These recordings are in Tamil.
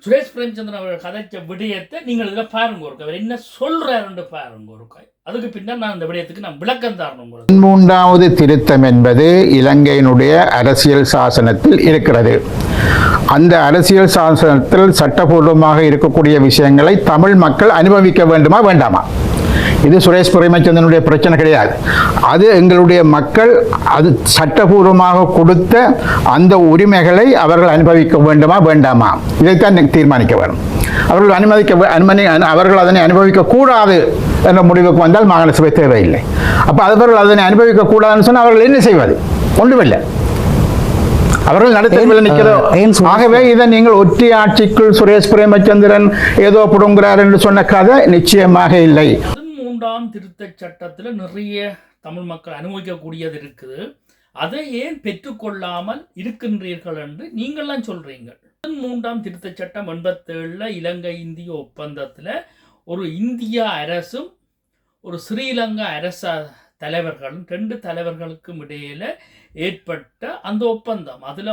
சுரேஷ் பிரேமச்சந்திரன் அவர்கள் கதைச்ச விடயத்தை நீங்கள் இதில் பாருங்க ஒரு அவர் என்ன சொல்றாருன்னு பாருங்க ஒரு அதுக்கு பின்னால் நான் இந்த விடயத்துக்கு நான் விளக்கம் தரணும். 13வது திருத்தம் என்பது இலங்கையினுடைய அரசியல் சாசனத்தில் இருக்கிறது. அந்த அரசியல் சாசனத்தில் சட்டபூர்வமாக இருக்கக்கூடிய விஷயங்களை தமிழ் மக்கள் அனுபவிக்க வேண்டுமா வேண்டாமா? இது சுரேஷ் பிரேமச்சந்திரனுடைய பிரச்சனை கிடையாது. அது எங்களுடைய மக்கள் அது சட்டபூர்வமாக கொடுத்த அந்த உரிமைகளை அவர்கள் அனுபவிக்க வேண்டுமா வேண்டாமா, இதைத்தான் தீர்மானிக்க வேண்டும். அவர்கள் அதனை அனுபவிக்க கூடாது என்ற முடிவுக்கு வந்தால் மாகாண சபை தேவையில்லை. அப்போ அவர்கள் அதனை அனுபவிக்க கூடாதுன்னு சொன்னால் அவர்கள் என்ன செய்வது? ஒன்றுமில்லை, அவர்கள் நடத்தவில்லை நிற்கிறோ. ஆகவே இதை நீங்கள் ஒற்றை ஆட்சிக்குள் சுரேஷ் பிரேமச்சந்திரன் ஏதோ புடுங்குகிறார் என்று சொன்ன கதை நிச்சயமாக இல்லை. 13ஆம் திருத்த சட்டத்தில் நிறைய தமிழ் மக்கள் அனுபவிக்கக்கூடியது இருக்குது. அதை ஏன் பெற்றுக்கொள்ளாமல் இருக்கின்றீர்கள் என்று நீங்கள்லாம் சொல்றீங்க. 13ஆம் திருத்த சட்டம் 87 இலங்கை இந்திய ஒப்பந்தத்தில் ஒரு இந்திய அரசும் ஒரு ஸ்ரீலங்கா அரச தலைவர்களும் 2 தலைவர்களுக்கும் இடையில ஏற்பட்ட அந்த ஒப்பந்தம். அதில்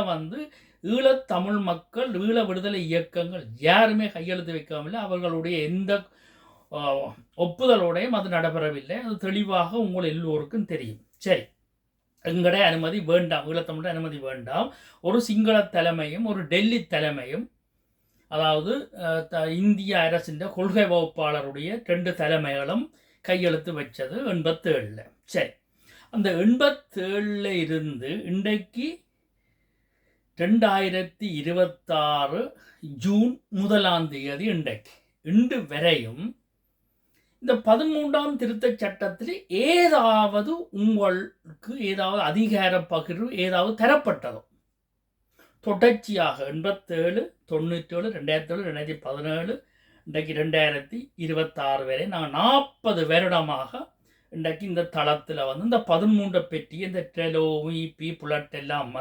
ஈழத்தமிழ் மக்கள் ஈழ விடுதலை இயக்கங்கள் யாருமே கையெழுத்து வைக்காமல் அவர்களுடைய எந்த ஒப்புதலோடையும் அது நடைபெறவில்லை. அது தெளிவாக உங்கள் எல்லோருக்கும் தெரியும். சரி, எங்களுடைய அனுமதி வேண்டாம், ஈழத்தமிழ் அனுமதி வேண்டாம். ஒரு சிங்கள தலைமையும் ஒரு டெல்லி தலைமையும், அதாவது இந்திய அரசின் கொள்கை வகுப்பாளருடைய 2 தலைமைகளும் கையெழுத்து வச்சது 87. சரி, அந்த 87 இருந்து இன்றைக்கு 2026 ஜூன் 1ஆம் தேதி இன்று வரையும் இந்த 13ஆம் திருத்த சட்டத்தில் ஏதாவது உங்களுக்கு ஏதாவது அதிகார பகிர்வு ஏதாவது தரப்பட்டதோ? தொடர்ச்சியாக 87, 97, 2007, 2017, இன்றைக்கு 2026 வரை நாங்கள் 40 வருடமாக இன்றைக்கு இந்த தளத்தில் இந்த 13 பெட்டி இந்த டெலோ இபி புலட் எல்லாம்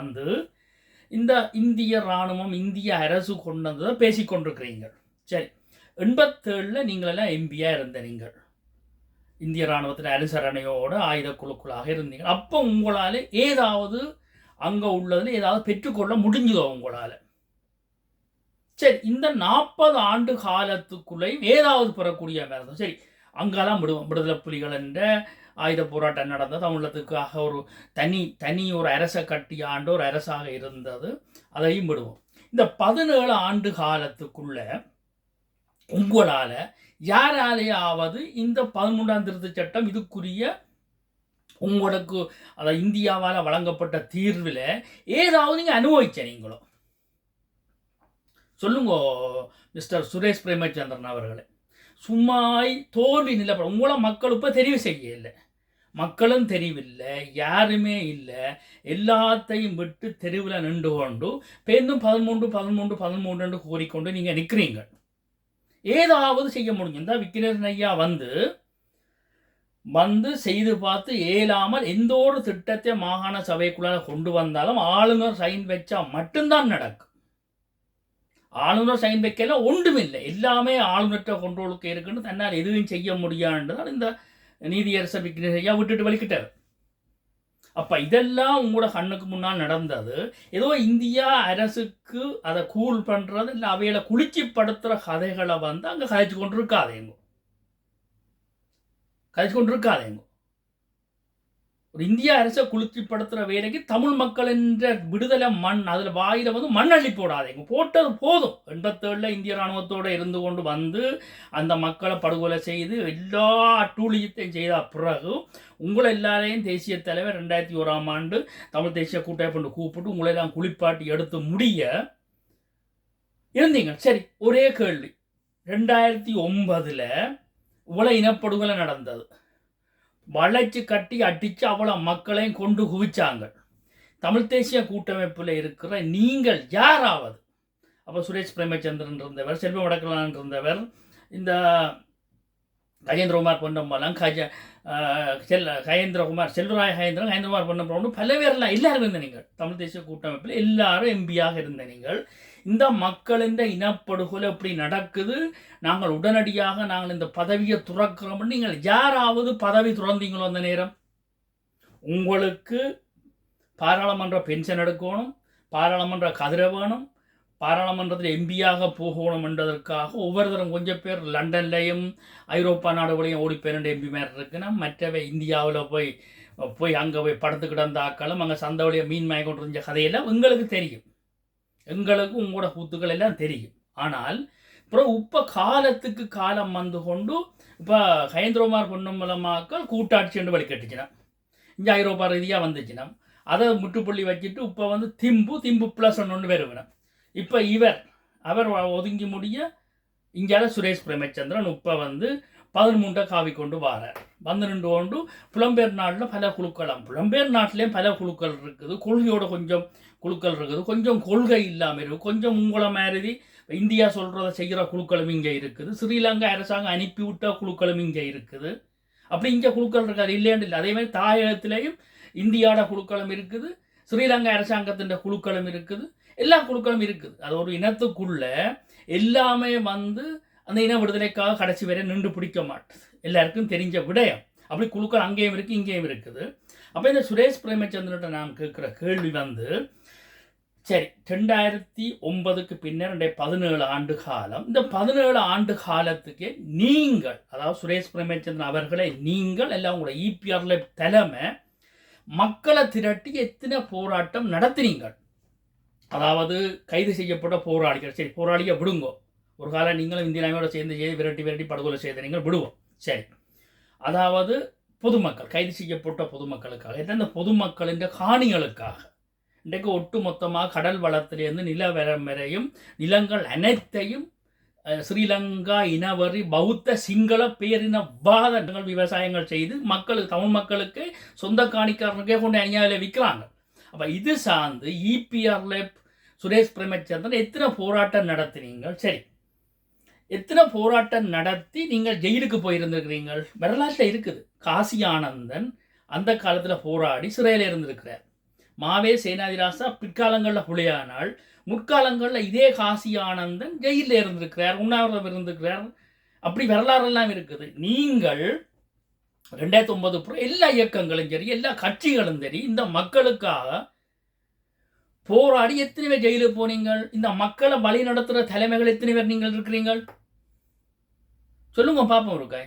இந்த இந்திய இராணுவம் இந்திய அரசு கொண்டு வந்ததை பேசிக்கொண்டிருக்கிறீங்க. சரி, 87 நீங்களெல்லாம் எம்பியாக இருந்த நீங்கள் இந்திய இராணுவத்தில் அனுசரணையோடு ஆயுத குழுக்களாக இருந்தீங்க. அப்போ உங்களால் ஏதாவது அங்கே உள்ளதில் ஏதாவது பெற்றுக்கொள்ள முடிஞ்சதோ உங்களால்? சரி, இந்த 40 ஆண்டு காலத்துக்குள்ளேயும் ஏதாவது பெறக்கூடிய மாதிரி இருந்தோம். சரி, அங்கெல்லாம் விடுதலை புலிகள் என்ற ஆயுத போராட்டம் நடந்தது. தமிழகத்துக்காக ஒரு தனி ஒரு அரசை கட்டி ஆண்டு ஒரு அரசாக இருந்தது, அதையும் விடுவோம். இந்த 17 ஆண்டு காலத்துக்குள்ள உங்களால் யாராலேயாவது இந்த 13ஆம் திருத்த சட்டம் இதுக்குரிய உங்களுக்கு அதாவது இந்தியாவால் வழங்கப்பட்ட தீர்வில் ஏதாவது நீங்கள் அனுபவிச்ச நீங்களோ சொல்லுங்க மிஸ்டர் சுரேஷ் பிரேமச்சந்திரன் அவர்களே. சும்மாய் தோல்வி நிலப்பட உங்களை மக்கள் இப்போ தெரிவு செய்யலை, மக்களும் தெரிவில்லை, யாருமே இல்லை. எல்லாத்தையும் விட்டு தெருவில் நின்று கொண்டு பேருந்தும் 13 கூறிக்கொண்டு நீங்கள் நிற்கிறீங்க. ஏதாவது செய்ய முடியும். இந்த விக்கிரன் ஐயா செய்து பார்த்து இயலாமல் எந்த ஒரு திட்டத்தை மாகாண சபைக்குள்ளாக கொண்டு வந்தாலும் ஆளுநர் சைன் வச்சா மட்டும்தான் நடக்கும். ஆளுநர் சைன் வைக்கலாம் ஒன்றுமில்லை, எல்லாமே ஆளுநர்கிட்ட கொண்டோளுக்கு இருக்குன்னு தன்னால் எதுவும் செய்ய முடியாதுதான் இந்த நீதியரசர் விக்கிரன் ஐயா விட்டுட்டு வலிக்கிட்டார். அப்போ இதெல்லாம் உங்களோட கண்ணுக்கு முன்னால் நடந்தது. ஏதோ இந்தியா அரசுக்கு அதை கூல் பண்ணுறது இல்லை அவைகளை குளிர்ச்சிப்படுத்துகிற கதைகளை அங்கே கதைச்சு கொண்டு இருக்காதேங்க. ஒரு இந்திய அரசை குளிர்ச்சிப்படுத்துகிற வேலைக்கு தமிழ் மக்கள் என்ற விடுதலை மண் அதில் வாயில் மண் அள்ளி போடாதேங்க. போட்டது போதும். 87 இந்திய இராணுவத்தோடு இருந்து கொண்டு அந்த மக்களை படுகொலை செய்து எல்லா அட்டூழியத்தையும் செய்த பிறகு உங்களை எல்லாரையும் தேசிய தலைவர் 2001ஆம் ஆண்டு தமிழ் தேசிய கூட்டமைப்பு கூப்பிட்டு உங்களை எல்லாம் குளிப்பாட்டி எடுத்து முடிய இருந்தீங்க. சரி, ஒரே கேள்வி, 2009 இவ்வளோ இனப்படுகொலை நடந்தது, வளைச்சு கட்டி அடித்து அவ்வளோ மக்களையும் கொண்டு குவிச்சாங்க. தமிழ் தேசிய கூட்டமைப்பில் இருக்கிற நீங்கள் யாராவது, அப்போ சுரேஷ் பிரேமச்சந்திரன் இருந்தவர், செல்வம் வடக்கலான் இருந்தவர், இந்த கஜேந்திரகுமார் பொன்னம்பலம், கஜேந்திரகுமார் செல்வராய கஜேந்திரகுமார் பொன்னம்பலம் பல பேரெல்லாம் எல்லாரும் இருந்த நீங்கள் தமிழ் தேசிய கூட்டமைப்பில் எல்லாரும் எம்பியாக இருந்த நீங்கள் இந்த மக்களின் இனப்படுகொலை எப்படி நடக்குது, நாங்கள் உடனடியாக நாங்கள் இந்த பதவியை துறக்கிறோம். நீங்கள் யாராவது பதவி துறந்தீங்களோ அந்த நேரம்? உங்களுக்கு பாராளுமன்ற பென்ஷன் எடுக்கணும், பாராளுமன்ற கதிரை வேணும், பாராளுமன்றத்தில் எம்பியாக போகணும் என்றதற்காக ஒவ்வொருத்தரும் கொஞ்சம் பேர் லண்டன்லையும் ஐரோப்பா நாடுகளையும் ஓடி பேரண்ட எம்பி மாதிரி இருக்குன்னா மற்றவை இந்தியாவில் போய் அங்கே போய் படுத்து கிடந்த ஆக்களும் அங்கே சந்தவழியை மீன் மய கொண்டு இருந்த கதையெல்லாம் எங்களுக்கு தெரியும், எங்களுக்கு உங்களோட கூத்துக்கள் எல்லாம் தெரியும். ஆனால் அப்புறம் இப்போ காலத்துக்கு காலம் வந்து கொண்டு இப்போ ஹயந்திரகுமார் பொன்னம்பலமாக்கள் கூட்டாட்சி என்று வழிகட்டுச்சுனா இங்கே ஐரோப்பா ரீதியாக வந்துச்சுனா அதை முட்டுப்புள்ளி வச்சுட்டு இப்போ வந்து திம்பு ப்ளஸ் ஒன்று வருவினம். இப்போ அவர் ஒதுங்கி முடிய இங்கே சுரேஷ் பிரேமச்சந்திரன் இப்போ வந்து 13 காவி கொண்டு வாரார். 12 கொண்டு புலம்பெயர் நாட்டில் பல குழுக்கலாம், புலம்பெயர் நாட்டிலேயும் பல குழுக்கள் இருக்குது, கொள்கையோட கொஞ்சம் குழுக்கள் இருக்குது, கொஞ்சம் கொள்கை இல்லாமல் இருக்குது, கொஞ்சம் உங்களை மாதிரி இந்தியா சொல்கிறத செய்கிற குழுக்களும் இங்கே இருக்குது, ஸ்ரீலங்கா அரசாங்கம் அனுப்பிவிட்ட குழுக்களும் இங்கே இருக்குது. அப்படி இங்கே குழுக்கள் இருக்காது இல்லையாண்டு இல்லை. அதே மாதிரி தாயகத்திலேயும் இந்தியாவோட குழுக்களும் இருக்குது, ஸ்ரீலங்கா அரசாங்கத்தின் குழுக்களும் இருக்குது, எல்லா குழுக்களும் இருக்குது. அது ஒரு இனத்துக்குள்ள எல்லாமே வந்து அந்த இன விடுதலைக்காக கடைசி வரை நின்று பிடிக்க மாட்டுது, எல்லாருக்கும் தெரிஞ்ச விடயம். அப்படி குழுக்கள் அங்கேயும் இருக்குது இங்கேயும் இருக்குது. அப்போ இந்த சுரேஷ் பிரேமச்சந்திரன் நான் கேட்குற கேள்வி வந்து சரி 2009க்கு பின்னர் 17 ஆண்டு காலம், இந்த 17 ஆண்டு காலத்துக்கு நீங்கள் அதாவது சுரேஷ் பிரேமச்சந்திரன் அவர்களை நீங்கள் எல்லாம் உங்களோட இபிஆர்ல தலைமை மக்களை திரட்டி எத்தனை போராட்டம் நடத்தினீங்கள்? அதாவது கைது செய்யப்பட்ட போராளிகள், சரி போராளிகள் விடுங்கோ, ஒரு காலம் நீங்களும் இந்தியாவோட சேர்ந்து விரட்டி படுகொலை செய்த நீங்கள் விடுவோம், சரி. அதாவது பொதுமக்கள் கைது செய்யப்பட்ட பொதுமக்களுக்காக இந்த பொதுமக்களின் காணிகளுக்காக இன்றைக்கு ஒட்டு மொத்தமாக கடல் வளத்திலிருந்து நிலவரம் வரையும் நிலங்கள் அனைத்தையும் ஸ்ரீலங்கா இனவரி பௌத்த சிங்கள பேரினவாதங்கள் விவசாயங்கள் செய்து மக்களுக்கு தமிழ் மக்களுக்கு சொந்த காணிக்காரனுக்கே கொண்டு அநியாயில விற்கிறாங்க. அப்போ இது சார்ந்து இபிஆர்ல சுரேஷ் பிரேமச்சந்திரன் எத்தனை போராட்டம் நடத்தினீங்கள்? சரி, எத்தனை போராட்டம் நடத்தி நீங்கள் ஜெயிலுக்கு போயிருந்திருக்கிறீங்கள்? வரலாற்றில் இருக்குது. காசி ஆனந்தன் அந்த காலத்தில் போராடி சிறையில் இருந்திருக்கிறார். மாவே சேனாதிராசா பிற்காலங்களில் புலியானால் முற்காலங்களில் இதே காசி ஆனந்தன் ஜெயிலில் இருந்திருக்கிறார், உண்ணாவிரதம் இருந்திருக்கிறார். அப்படி வரலாறெல்லாம் இருக்குது. நீங்கள் 2009 எல்லா இயக்கங்களும் சரி எல்லா கட்சிகளும் சரி இந்த மக்களுக்காக போராடி எத்தனை பேர் ஜெயிலுக்கு போனீங்கள்? இந்த மக்களை வழி நடத்துகிற தலைமைகள் எத்தனை பேர் நீங்கள் இருக்கிறீங்கள்? சொல்லுங்க பார்ப்போம். இருக்க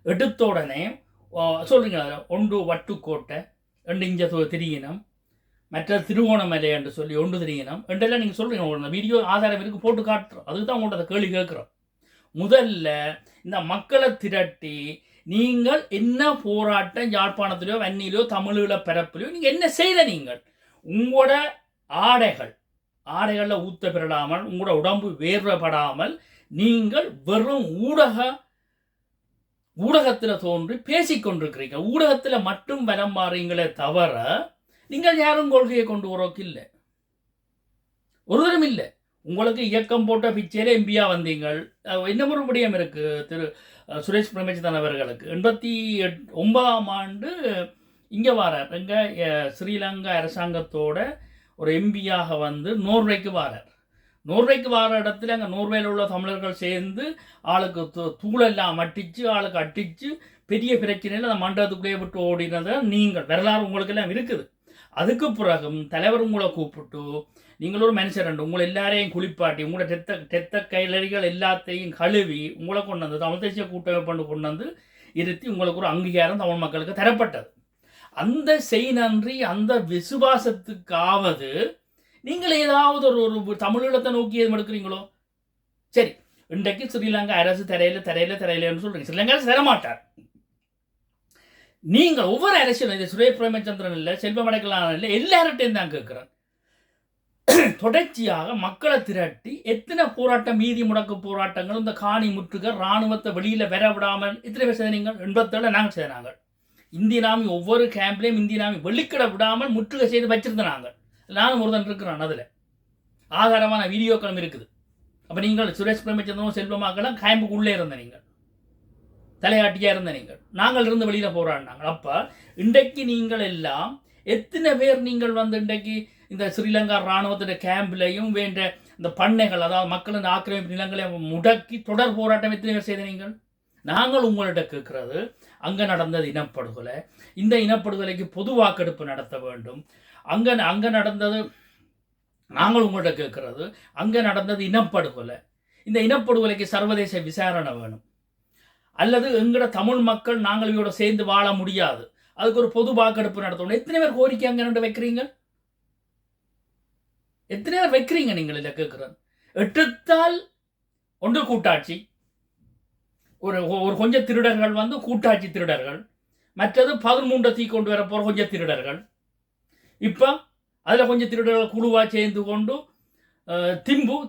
எடுத்த உடனே சொல்றீங்க ஒன்று வட்டுக்கோட்டை, 2 இஞ்ச திரியினம், மற்ற திருவோணமலை என்று சொல்லி 1 திரியினம் என்றெல்லாம் நீங்கள் சொல்றீங்க. வீடியோ ஆதாரம் இருக்கு, போட்டு காட்டுறோம். அதுக்கு தான் உங்கள்கிட்ட கேள்வி கேட்குறோம். முதல்ல இந்த மக்களை திரட்டி நீங்கள் என்ன போராட்டம் யாழ்ப்பாணத்திலையோ வன்னியிலையோ தமிழீழ பரப்பிலையோ நீங்கள் என்ன செய்த? நீங்கள் உங்களோட ஆடைகளில் ஊத்த பெறலாமல் உங்களோட உடம்பு வேர்வப்படாமல் நீங்கள் வெறும் ஊடகத்தில் தோன்றி பேசிக்கொண்டிருக்கிறீங்க. ஊடகத்தில் மட்டும் வலம் மாறீங்களே தவிர நீங்கள் யாரும் கொள்கையை கொண்டு வரோக்கு இல்லை, ஒரு தரம் இல்லை. உங்களுக்கு இயக்கம் போட்ட பிச்சையில எம்பியா வந்தீங்கள். என்ன ஒரு விடயம் இருக்கு திரு சுரேஷ் பிரேமச்சந்திரன் அவர்களுக்கு 89ஆம் ஆண்டு இங்கே வரார். எங்கே ஸ்ரீலங்கா அரசாங்கத்தோட ஒரு எம்பியாக வந்து நோர்வேக்கு வரார். நோர்வேக்கு வர இடத்துல அங்கே நோர்வேல உள்ள தமிழர்கள் சேர்ந்து ஆளுக்கு தூளெல்லாம் அட்டிச்சு ஆளுக்கு அட்டிச்சு பெரிய பிரச்சனையில் அந்த மண்டபத்துக்குள்ளேயே விட்டு ஓடினதை நீங்கள் வரலாறு உங்களுக்கு எல்லாம் இருக்குது. அதுக்கு பிறகும் தலைவர் உங்களை கூப்பிட்டு நீங்கள் ஒரு மனுஷன் உங்களை எல்லாரையும் குளிப்பாட்டி உங்களோட தெத்த கைலறிகள் எல்லாத்தையும் கழுவி உங்களை கொண்டு வந்து தமிழ் தேசிய கூட்டமைப்பு கொண்டு வந்து இருத்தி உங்களுக்கு ஒரு அங்கீகாரம் தமிழ் மக்களுக்கு தரப்பட்டது. அந்த செய் நன்றி அந்த விசுவாசத்துக்காவது நீங்கள் ஏதாவது ஒரு தமிழீழத்தை நோக்கி எதுவும் எடுக்கிறீங்களோ? சரி, இன்றைக்கு ஸ்ரீலங்கா அரசு தரையிலன்னு சொல்றீங்க. ஸ்ரீலங்கா அரசு தரமாட்டார். நீங்கள் ஒவ்வொரு அரசியலும் சுரேஷ் பிரேமச்சந்திரன் இல்லை, செல்வம் அடைக்கலாம் இல்லை, எல்லார்ட்டையும் தான் கேட்கிறேன். தொடர்ச்சியாக மக்களை திரட்டி எத்தனை போராட்டம், மீதி முடக்கு போராட்டங்கள், இந்த காணி முற்றுகை, இராணுவத்தை வெளியில வர விடாமல் எத்தனை பேர் செய்தீங்கள்? 87 நாங்கள் செய்தாங்க. இந்திய நாமி ஒவ்வொரு கேம்ப்லையும் இந்திய நாமி வெளிக்கிட விடாமல் முற்றுகை செய்து வச்சிருந்தாங்க. நானும் ஒருத்தன் இருக்கிறான், அதில் ஆதாரமான வீடியோக்களும் இருக்குது. அப்போ நீங்கள் சுரேஷ் பிரேமச்சந்திரனும் செல்வமாக்கெல்லாம் கேம்புக்கு உள்ளே இருந்த நீங்கள், தலையாட்டியாக இருந்த நீங்கள், நாங்கள் இருந்து வெளியில் போராடினாங்க. அப்போ இன்றைக்கு நீங்கள் எல்லாம் எத்தனை பேர் நீங்கள் வந்து இன்றைக்கு இந்த ஸ்ரீலங்கா இராணுவத்தின் கேம்ப்லையும் வேண்ட இந்த பண்ணைகள், அதாவது மக்களின் ஆக்கிரமிப்பு நிலங்களை முடக்கி தொடர் போராட்டம் எத்தனை பேர் செய்த நீங்கள்? நாங்கள் உங்கள்கிட்ட கேட்குறது, அங்கே நடந்தது இனப்படுகொலை, இந்த இனப்படுகொலைக்கு பொது வாக்கெடுப்பு நடத்த வேண்டும். அங்கே நடந்தது நாங்கள் உங்கள்கிட்ட கேட்கறது, அங்கே நடந்தது இனப்படுகொலை. இந்த இனப்படுகொலைக்கு சர்வதேச விசாரணை வேணும். அல்லது எங்கட தமிழ் மக்கள் நாங்கள் இவரோட சேர்ந்து வாழ முடியாது, அதுக்கு ஒரு பொது வாக்கெடுப்பு நடத்தணும். எத்தனை பேர் கோரிக்கை அங்கே நின்று வைக்கிறீங்க? எத்தனை பேர் வைக்கிறீங்க? நீங்கள் இதை கேட்குறேன். எட்டுத்தால் ஒன்று கூட்டாட்சி, ஒரு ஒரு கொஞ்சம் திருடர்கள் வந்து கூட்டாட்சி திருடர்கள், மற்றது 13 தீ கொண்டு வர போகிற கொஞ்சம் திருடர்கள். இப்போ அதில் கொஞ்சம் திருடர்கள் குழுவாக சேர்ந்து கொண்டு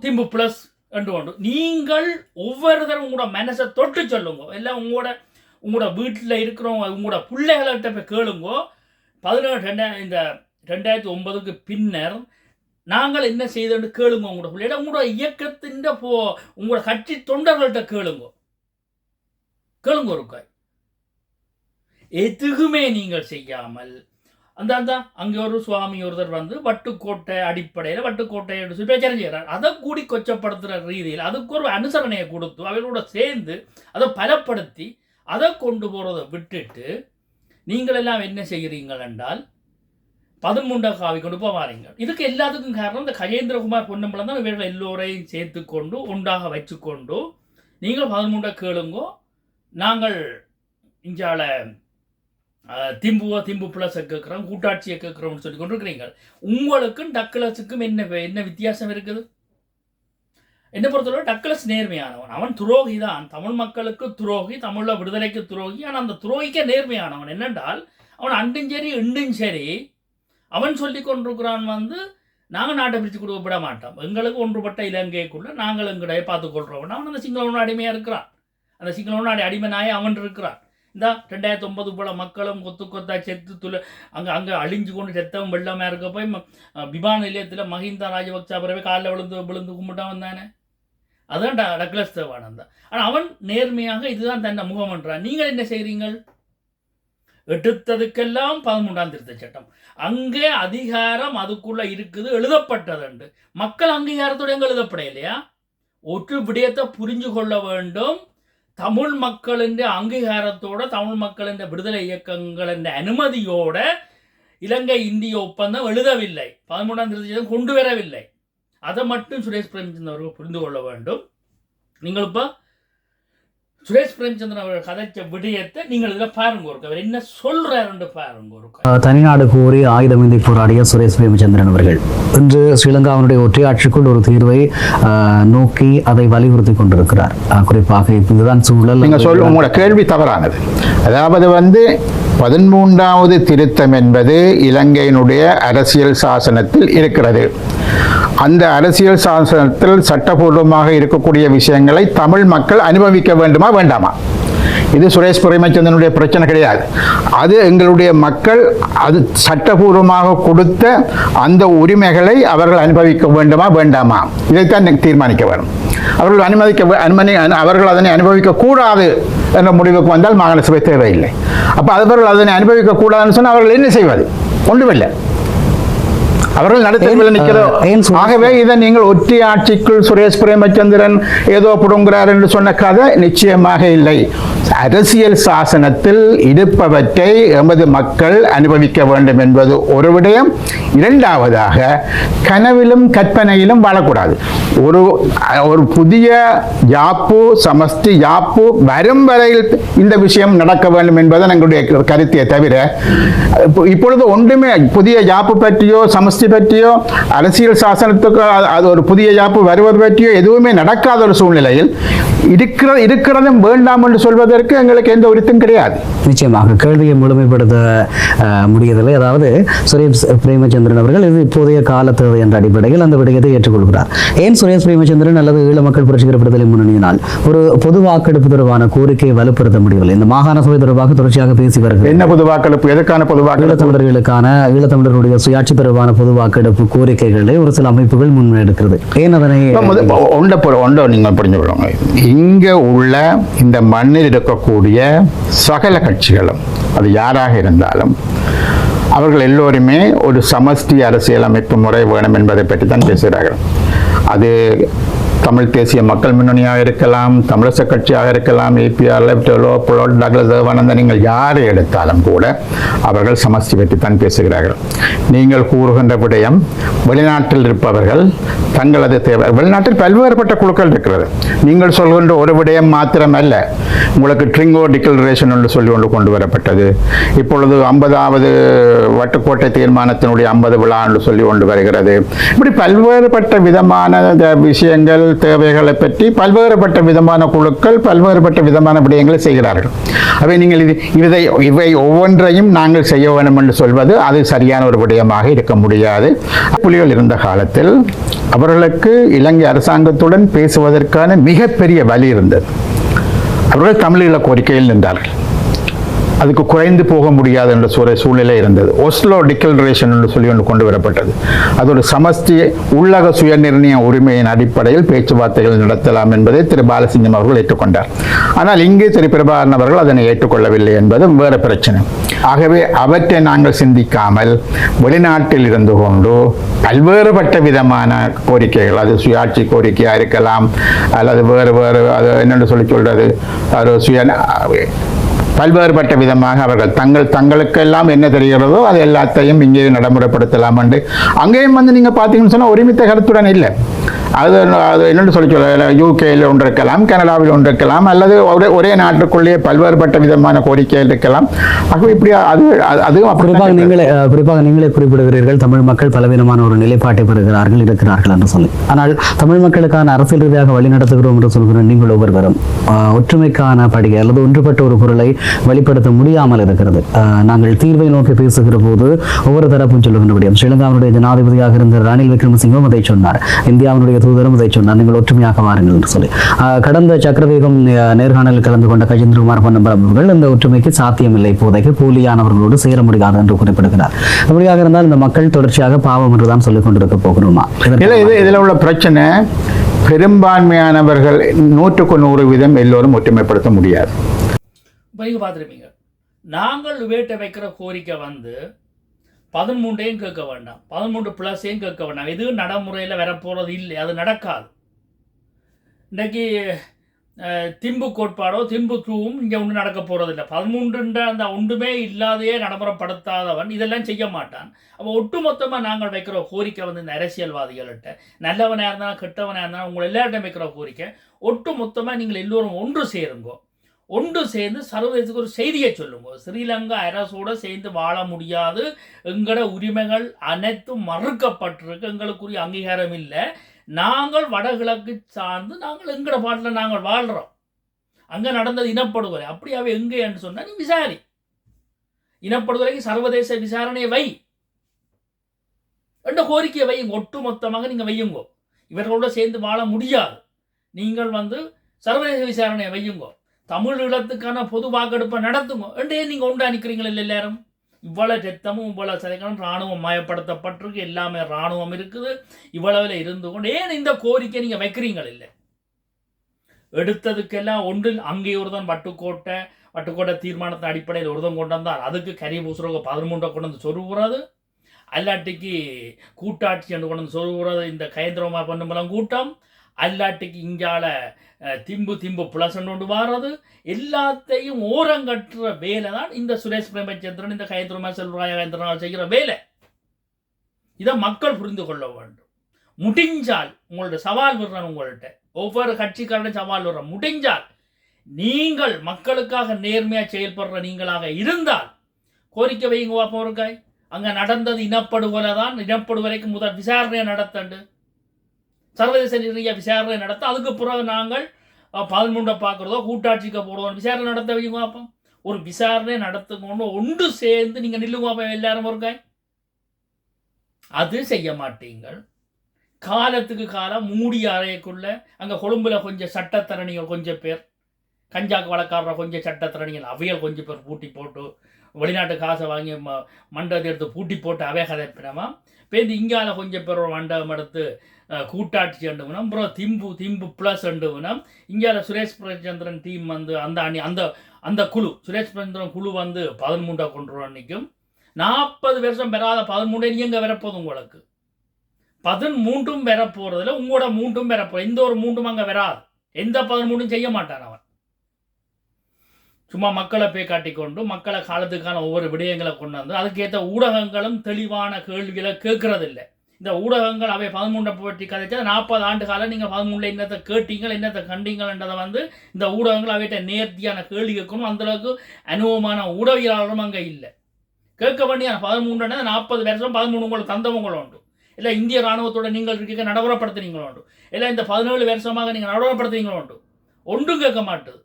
திம்பு ப்ளஸ் ரெண்டு கொண்டு நீங்கள் ஒவ்வொருத்தரும் உங்களோட மனசை தொட்டு சொல்லுங்க. எல்லாம் உங்களோட வீட்டில் இருக்கிறவங்க உங்களோட பிள்ளைகள்கிட்ட போய் கேளுங்கோ. 2009 பின்னர் நாங்கள் என்ன செய்தோன்னு கேளுங்க. உங்களோட பிள்ளைகிட்ட, உங்களோட இயக்கத்தின் உங்களோட கட்சி தொண்டர்கள்ட்ட கேளுங்க ஒருக்காய். எதுக்குமே நீங்கள் செய்யாமல் அந்த அங்கே ஒரு சுவாமி ஒருத்தர் வந்து வட்டுக்கோட்டை அடிப்படையில் வட்டுக்கோட்டை சொல்லி பிரச்சாரம் செய்கிறார். அதை கூடி கொச்சப்படுத்துகிற ரீதியில் அதுக்கு ஒரு அனுசரணையை கொடுத்து அவர்களோட சேர்ந்து அதை பலப்படுத்தி அதை கொண்டு போகிறத விட்டுட்டு நீங்கள் எல்லாம் என்ன செய்கிறீங்கள் என்றால் 13 காவி கொண்டு போவாரீங்க. இதுக்கு எல்லாத்துக்கும் காரணம் இந்த கஜேந்திரகுமார் பொன்னம்பலம் தான். இவர்கள் எல்லோரையும் சேர்த்து கொண்டு ஒன்றாக வச்சுக்கொண்டு நீங்கள் 13 கேளுங்கோ, நாங்கள் இஞ்சால திம்பு ப்ளஸ் கேட்குறோம், கூட்டாட்சியை கேட்குறோம்னு சொல்லி கொண்டிருக்கிறீங்க. உங்களுக்கும் டக்ளஸுக்கும் என்ன வித்தியாசம் இருக்குது? என்னை பொறுத்தவரை டக்ளஸ் நேர்மையானவன், அவன் துரோகி தான், தமிழ் மக்களுக்கு துரோகி, தமிழில் விடுதலைக்கு துரோகி. ஆனால் அந்த துரோகிக்க நேர்மையானவன். என்னென்றால் அவன் அண்டும் சரி இண்டும் சரி அவன் சொல்லி கொண்டிருக்கிறான் வந்து நாங்கள் நாட்டை பிரித்து கொடுக்க விட மாட்டோம், எங்களுக்கு ஒன்றுபட்ட இலங்கைக்குள்ள நாங்கள் எங்கடைய பார்த்துக்கொள்கிறோம். அவன் அந்த சிங்கள அடிமையாக இருக்கிறான், அந்த சிங்கள அடிமை நாயை அவன் இருக்கிறான். இந்த 2009 போல மக்களும் கொத்தா செத்து அங்கே அழிஞ்சு கொண்டு செத்தவன் வெள்ளமாக இருக்க போய் விமான நிலையத்தில் மஹிந்தா ராஜபக்சா பிறகு காலில் விழுந்து கும்பிட்டான் வந்தானே, அதுதான் டக்ளஸ் தேவானந்தா. ஆனால் அவன் நேர்மையாக இதுதான் தன்னை முகம் என்றான். நீங்கள் என்ன செய்கிறீங்கள்? எடுத்ததுக்கெல்லாம் 13ஆம் திருத்தச் சட்டம், அங்கே அதிகாரம் அதுக்குள்ள இருக்குது, எழுதப்பட்டதுண்டு. மக்கள் அங்கீகாரத்தோடு எங்கே எழுதப்பட இல்லையா? ஒரு விடயத்தை புரிஞ்சு கொள்ள வேண்டும். தமிழ் மக்களின் அங்கீகாரத்தோட, தமிழ் மக்களின் விடுதலை இயக்கங்கள் என்ற அனுமதியோட இலங்கை இந்திய ஒப்பந்தம் எழுதவில்லை, 13ஆம் திருத்தச் சட்டம் கொண்டு வரவில்லை. அதை மட்டும் சுரேஷ் பிரேமச்சந்திரன் அவர்கள் புரிந்து கொள்ள வேண்டும். நீங்கள் இப்போ சுரேஷ் பிரேமச்சந்திரன் அவர்கள் கதைச்ச விடயத்தை நீங்கள் இதில் பாருங்க, அவர் என்ன சொல்றாருன்னு பாருங்க. தனிநாடு கோரி ஆயுதமேந்தி போராடிய சுரேஷ் பிரேமச்சந்திரன் அவர்கள் இன்று ஸ்ரீலங்காவினுடைய ஒற்றையாட்சிக்குள் ஒரு தீர்வை நோக்கி அதை வலியுறுத்தி கொண்டிருக்கிறார். குறிப்பாக இதுதான் சூழல். நீங்க உங்களோட கேள்வி தவறானது. அதாவது 13வது திருத்தம் என்பது இலங்கையினுடைய அரசியல் சாசனத்தில் இருக்கிறது. அந்த அரசியல் சாசனத்தில் சட்டபூர்வமாக இருக்கக்கூடிய விஷயங்களை தமிழ் மக்கள் அனுபவிக்க வேண்டுமா வேண்டாமா? இது சுரேஷ் பிரேமச்சந்திரனுடைய பிரச்சனை கிடையாது. அது எங்களுடைய மக்கள் அது சட்டபூர்வமாக கொடுத்த அந்த உரிமைகளை அவர்கள் அனுபவிக்க வேண்டுமா வேண்டாமா, இதைத்தான் தீர்மானிக்க வேண்டும். அவர்கள் அவர்கள் அதனை அனுபவிக்க கூடாது என்ற முடிவுக்கு வந்தால் மாகாண சபை தேவையில்லை. அப்போ அவர்கள் அதனை அனுபவிக்க கூடாதுன்னு சொன்னால் அவர்கள் என்ன செய்வது? ஒன்றுமில்லை, அவர்கள் நடத்தவில்லை நிற்கிறோம். ஆகவே இதை நீங்கள் ஒற்றை ஆட்சிக்குள் சுரேஷ் பிரேமச்சந்திரன் ஏதோ புடுங்குகிறார் என்று சொன்ன கதை நிச்சயமாக இல்லை. அரசியல் சாசனத்தில் இருப்பவற்றை எமது மக்கள் அனுபவிக்க வேண்டும் என்பது ஒரு விடயம். இரண்டாவதாக, கனவிலும் கற்பனையிலும் வாழக்கூடாது. ஒரு புதிய யாப்பு சமஷ்டி யாப்பு வரும் வரையில் இந்த விஷயம் நடக்க வேண்டும் என்பது எங்களுடைய கருத்தை தவிர, இப்பொழுது ஒன்றுமே புதிய யாப்பு பற்றியோ சமஷ்டி பற்றியோ அரசியல் சாசனத்துக்கு அது ஒரு புதிய யாப்பு வருவது பற்றியோ எதுவுமே நடக்காத ஒரு சூழ்நிலையில் இருக்கிறதும் வேண்டாம் என்று சொல்வதற்கு எங்களுக்கு எந்த உரித்தும் கிடையாது. நிச்சயமாக கேள்வியை முழுமைப்படுத்த முடியவில்லை. அதாவது சுரேஷ் பிரேமச்சந்திரன் அவர்கள் இது இப்போதைய கால தேவை என்ற அடிப்படையில் அந்த விடயத்தை ஏற்றுக்கொள்கிறார். ஏன் சுரேஷ் பிரேமச்சந்திரன் அல்லது ஈழ மக்கள் புரட்சிகர விடுதலை முன்னணியினால் ஒரு பொது வாக்கெடுப்பு தொடர்பான கோரிக்கையை வலுப்படுத்த முடியவில்லை? இந்த மாகாண சபை தொடர்பாக தொடர்ச்சியாக பேசி வருகிறது. என்ன பொது வாக்கெடுப்பு? எதற்கான பொது வாக்கெடுப்பு? ஈழத்தமிழர்களுக்கான ஈழத்தமிழர்களுடைய சுயாட்சி தொடர்பான பொது வாக்கெடுப்பு கோரிக்கைகளை ஒரு சில அமைப்புகள் முன்னெடுக்கிறது. ஏன் அதனை நீங்கள் புரிஞ்சுக்கொள்ளுங்க. இங்கே உள்ள இந்த மண்ணில் இருக்கக்கூடிய சகல கட்சிகளும் அது யாராக இருந்தாலும் அவர்கள் எல்லோருமே ஒரு சமஷ்டி அரசியல் அமைப்பு முறை வேணும் என்பதை பற்றி தான் பேசுகிறார்கள். அது தமிழ் தேசிய மக்கள் முன்னணியாக இருக்கலாம், தமிழரசு கட்சியாக இருக்கலாம், ஏபிஆர் லெப்டலோ புலோட் டாக்டர் தேவானந்தன், நீங்கள் யாரை எடுத்தாலும் கூட அவர்கள் சமஷ்டி பற்றித்தான் பேசுகிறார்கள். நீங்கள் கூறுகின்ற விடயம் வெளிநாட்டில் இருப்பவர்கள் தங்களது தேவை, வெளிநாட்டில் பல்வேறுபட்ட குழுக்கள் இருக்கிறது. நீங்கள் சொல்கின்ற ஒரு விடயம் மாத்திரமல்ல, உங்களுக்கு ட்ரிங்கோ டிக்ளரேஷன் என்று சொல்லி கொண்டு வரப்பட்டது. இப்பொழுது 50வது வட்டுக்கோட்டை தீர்மானத்தினுடைய 50 விழா என்று சொல்லி கொண்டு வருகிறது. இப்படி பல்வேறுபட்ட விதமான விஷயங்கள், தேவைகளை பற்றி பல்வேறுபட்ட விதமான குழுக்கள் பல்வேறுபட்ட விதமான விடயங்களை செய்கிறார்கள். அவை நீங்கள் இவை ஒவ்வொன்றையும் நாங்கள் செய்ய வேண்டும் என்று சொல்வது அது சரியான ஒரு விடயமாக இருக்க முடியாது. புலிகள் இருந்த காலத்தில் அவர்களுக்கு இலங்கை அரசாங்கத்துடன் பேசுவதற்கான மிகப்பெரிய வழி இருந்தது. அவர்கள் தமிழீழ கோரிக்கையில் நின்றார்கள். அதுக்கு குறைந்து போக முடியாது என்ற சூழ்நிலை இருந்தது. ஒஸ்லோ டிக்ளரேஷன் என்று சொல்லி ஒன்று கொண்டு வரப்பட்டது. அது ஒரு சமஷ்டி உள்ளக சுயநிர்ணய உரிமையின் அடிப்படையில் பேச்சுவார்த்தைகள் நடத்தலாம் என்பதை திரு பாலசிங்கம் அவர்கள் ஏற்றுக்கொண்டார். ஆனால் இங்கே திரு பிரபாகரன் அவர்கள் அதனை ஏற்றுக்கொள்ளவில்லை என்பது வேறு பிரச்சனை. ஆகவே அவற்றை நாங்கள் சிந்திக்காமல் வெளிநாட்டில் இருந்து கொண்டு பல்வேறுபட்ட விதமான கோரிக்கைகள், அது சுயாட்சி கோரிக்கையாக இருக்கலாம், அல்லது வேறு அது என்னென்று சொல்றது, அது பல்வேறுபட்ட விதமாக அவர்கள் தங்களுக்கெல்லாம் என்ன தெரிகிறதோ அது எல்லாத்தையும் இங்கே நடைமுறைப்படுத்தலாம் என்று அங்கேயும் நீங்கள் பார்த்தீங்கன்னு சொன்னால் ஒருமித்த கருத்துடன் இல்லை. அது என்னென்னு சொல்ல யூகேயில் ஒன்று இருக்கலாம், கனடாவில் ஒன்று இருக்கலாம், அல்லது ஒரே நாட்டுக்குள்ளேயே பல்வேறுபட்ட விதமான கோரிக்கைகள் இருக்கலாம். ஆகவே இப்படி அதுவும் குறிப்பாக நீங்களே குறிப்பிடுகிறீர்கள், தமிழ் மக்கள் பலவீனமான ஒரு நிலைப்பாட்டை இருக்கிறார்கள் என்று சொல்லி. ஆனால் தமிழ் மக்களுக்கான அரசியல் ரீதியாக வழிநடத்துகிறோம் என்று சொல்கிற நீங்கள் ஒவ்வொருவரும் ஒற்றுமைக்கான படிகை அல்லது ஒன்றுபட்ட ஒரு பொருளை வெளிப்படுத்த முடியாமல் இருக்கிறது. நாங்கள் தீர்வை நோக்கி பேசுகிற போது ஒவ்வொரு தரப்பும் சொல்லுகின்ற விடயம், ஸ்ரீலங்காவுடைய ஜனாதிபதியாக இருந்த ரணில் விக்ரமசிங்கம் அதை சொன்னார், இந்தியாவுடைய தூதரும் இதை சொன்னார், நீங்கள் ஒற்றுமையாக வாருங்கள் என்று சொல்லி. கடந்த சக்கரவேகம் நேர்காணலில் கலந்து கொண்ட கஜேந்திரகுமார் பொன்னம்பலம் அவர்கள் இந்த ஒற்றுமைக்கு சாத்தியமில்லை, இப்போதைக்கு போலியானவர்களோடு சேர முடியாது என்று குறிப்பிடுகிறார். அப்படியாக இருந்தால் இந்த மக்கள் தொடர்ச்சியாக பாவம் என்றுதான் சொல்லிக் கொண்டிருக்க போகிறோமா? இதில் உள்ள பிரச்சனை, பெரும்பான்மையானவர்கள் 100% எல்லோரும் ஒற்றுமைப்படுத்த முடியாது. பார்த்துருப்பீங்க, நாங்கள் வேட்டை வைக்கிற கோரிக்கை 13 கேட்க வேண்டாம், 13+ கேட்க வேண்டாம். இது நடைமுறையில் வரப்போகிறது இல்லை, அது நடக்காது. இன்றைக்கு திம்பு கோட்பாடோ திம்பு தூவும் இங்கே ஒன்றும் நடக்க போகிறதில்லை. 13 அந்த ஒன்றுமே இல்லாதையே நடைமுறைப்படுத்தாதவன் இதெல்லாம் செய்ய மாட்டான். அப்போ ஒட்டுமொத்தமாக நாங்கள் வைக்கிற கோரிக்கை இந்த அரசியல்வாதிகள்கிட்ட, நல்லவனாக இருந்தாலும் கெட்டவனாக இருந்தாலும் உங்களை எல்லார்ட்டையும் வைக்கிற கோரிக்கை, ஒட்டுமொத்தமாக நீங்கள் எல்லோரும் ஒன்று சேருங்கோ, ஒன்று சேர்ந்து சர்வதேசத்துக்கு ஒரு செய்தியை சொல்லுங்க. ஸ்ரீலங்கா அரசோடு சேர்ந்து வாழ முடியாது, எங்களோட உரிமைகள் அனைத்தும் மறுக்கப்பட்டிருக்கு, எங்களுக்குரிய அங்கீகாரம் இல்லை, நாங்கள் வடகிழக்கு சார்ந்து நாங்கள் எங்களோட பாட்டில் நாங்கள் வாழ்கிறோம், அங்கே நடந்தது இனப்படுகொலை, அப்படியாவே எங்கேன்னு சொன்னால் நீ விசாரி, இனப்படுகொலைக்கு சர்வதேச விசாரணையை வை என்ற கோரிக்கையை வையுங்க. ஒட்டு மொத்தமாக நீங்கள் வையுங்கோ, இவர்களோட சேர்ந்து வாழ முடியாது, நீங்கள் சர்வதேச விசாரணையை வையுங்கோ, தமிழ் ஈழத்துக்கான பொது வாக்கெடுப்பை நடத்துங்க என்றே நீங்கள் உண்டா நிற்கிறீங்களா? எல்லாரும் இவ்வளவு ரத்தமும் இவ்வளவு சதைகளும் இராணுவம் மயப்படுத்தப்பட்டிருக்கு, எல்லாமே இராணுவம் இருக்குது, இவ்வளவுல இருந்து கொண்டு ஏன் இந்த கோரிக்கை நீங்கள் வைக்கிறீங்கள்? இல்லை எடுத்ததுக்கெல்லாம் ஒன்றில் அங்கே ஒருதான் வட்டுக்கோட்டை தீர்மானத்தின் அடிப்படையில் ஒருதம் கொண்டு வந்தால் அதுக்கு கரி பூசுறவங்க 13 கொண்டு வந்து சொருகிறது, அல்லாட்டிக்கு கூட்டாட்சி என்று கொண்டு வந்து சொருகிறது இந்த கயந்திரகுமார் பொன்னம்பலம் கூட்டம், அல்லாட்டிக்கு இங்கால திம்பு ப்ளஸ் கொண்டு வாரது, எல்லாத்தையும் ஓரங்கட்டுற வேலை தான் இந்த சுரேஷ் பிரேமச்சந்திரன், இந்த கயந்திரகுமார் செல்வராஜேந்திரனால் செய்கிற வேலை. இதை மக்கள் புரிந்து கொள்ள வேண்டும். முடிஞ்சால் உங்கள்ட்ட சவால் விடுறேன், உங்கள்கிட்ட ஒவ்வொரு கட்சிக்காரனும் சவால் விடுறேன், முடிஞ்சால் நீங்கள் மக்களுக்காக நேர்மையாக செயல்படுற நீங்களாக இருந்தால் கோரிக்கை வைங்க வாப்பம் இருக்காய். அங்கே நடந்தது இனப்படுகொலை தான், இனப்படுகொலைக்கு முதல் விசாரணையை நடத்தண்டு, சர்வதேச ரீதியாக விசாரணை நடத்த, அதுக்கு பிறகு நாங்கள் 13 பார்க்குறதோ கூட்டாட்சிக்கு போடுவோம், விசாரணை நடத்த வைங்க பார்ப்போம். ஒரு விசாரணை நடத்துக்கொண்டு ஒன்று சேர்ந்து நீங்கள் நில்லுங்க பார்ப்போம் எல்லாரும் இருக்காய். அது செய்ய மாட்டீங்கள். காலத்துக்கு காலம் மூடிய அறைக்குள்ள அங்கே கொழும்புல கொஞ்சம் சட்டத்தரணிகள் கொஞ்சம் பேர், கஞ்சாக்கு வழக்காடுற கொஞ்சம் சட்டத்தரணிகள் அவைகள் கொஞ்சம் பேர் பூட்டி போட்டு வெளிநாட்டு காசை வாங்கி மண்டபத்தை எடுத்து பூட்டி போட்டு அவை கதைப்பினமா பேருந்து இங்கால கொஞ்சம் பேர் மண்டபம் எடுத்து கூட்டாட்சி அண்டுவினம், அப்புறம் திம்பு ப்ளஸ் அண்டுவினம், இங்கால சுரேஷ் பிரேமச்சந்திரன் டீம் அந்த குழு சுரேஷ் பிரேமச்சந்திரன் குழு 13 கொண்டு நிற்கும். 40 வருஷம் பெறாத 13 எங்கே வரப்போகுது உங்களுக்கு? 13 பெற போறதுல உங்களோட 3 பெற போற, எந்த ஒரு 3 அங்க வராது. எந்த 13 செய்ய மாட்டான் அவன். சும்மா மக்களை போய் காட்டிக்கொண்டு மக்களை காலத்துக்கான ஒவ்வொரு விடயங்களை கொண்டு வந்து அதுக்கேற்ற ஊடகங்களும் தெளிவான கேள்விகளை கேட்கறதில்லை. இந்த ஊடகங்கள் அவை 13 பற்றி கதைச்சா 40 ஆண்டு காலம் நீங்கள் 13 என்னத்தை கேட்டீங்கள் என்னத்தை கண்டீங்கள்ன்றதை வந்து இந்த ஊடகங்கள் அவைகிட்ட நேர்த்தியான கேள்வி கேட்கணும். அந்தளவுக்கு அனுபவமான ஊடகவியலாளரும் அங்கே இல்லை. கேட்க வேண்டிய 13 40 வருஷம் 13 உங்களுக்கு தந்தவங்களும் உண்டு. இல்லை இந்திய இராணுவத்தோட நீங்கள் இருக்க நடைமுறைப்படுத்துனீங்களும் உண்டு. இல்லை இந்த 17 வருஷமாக நீங்கள் நடைமுறைப்படுத்துனீங்களும் உண்டு. ஒன்றும் கேட்க மாட்டுது.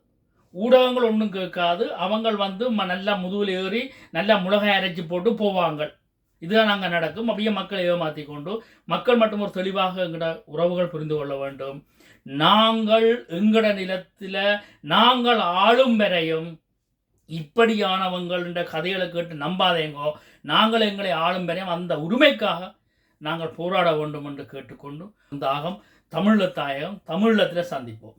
ஊடகங்கள் ஒன்றும் கேட்காது. அவங்க வந்து நல்லா முதுகில் ஏறி நல்லா முளகாய் அரைச்சி போட்டு போவாங்க. இதுதான் நாங்கள் நடக்கும். அப்படியே மக்களை ஏமாற்றி கொண்டு மக்கள் மட்டும் ஒரு தெளிவாக எங்கட உறவுகள் புரிந்து கொள்ள வேண்டும். நாங்கள் எங்கட நிலத்தில் நாங்கள் ஆளும் வரையும் இப்படியானவங்கள்ன்ற கதைகளை கேட்டு நம்பாதேங்கோ. நாங்கள் எங்களை ஆளும் வரையும் அந்த உரிமைக்காக நாங்கள் போராட வேண்டும் என்று கேட்டுக்கொண்டு இந்த ஆகம் தமிழத்தாயகம் தமிழத்தில் சந்திப்போம்.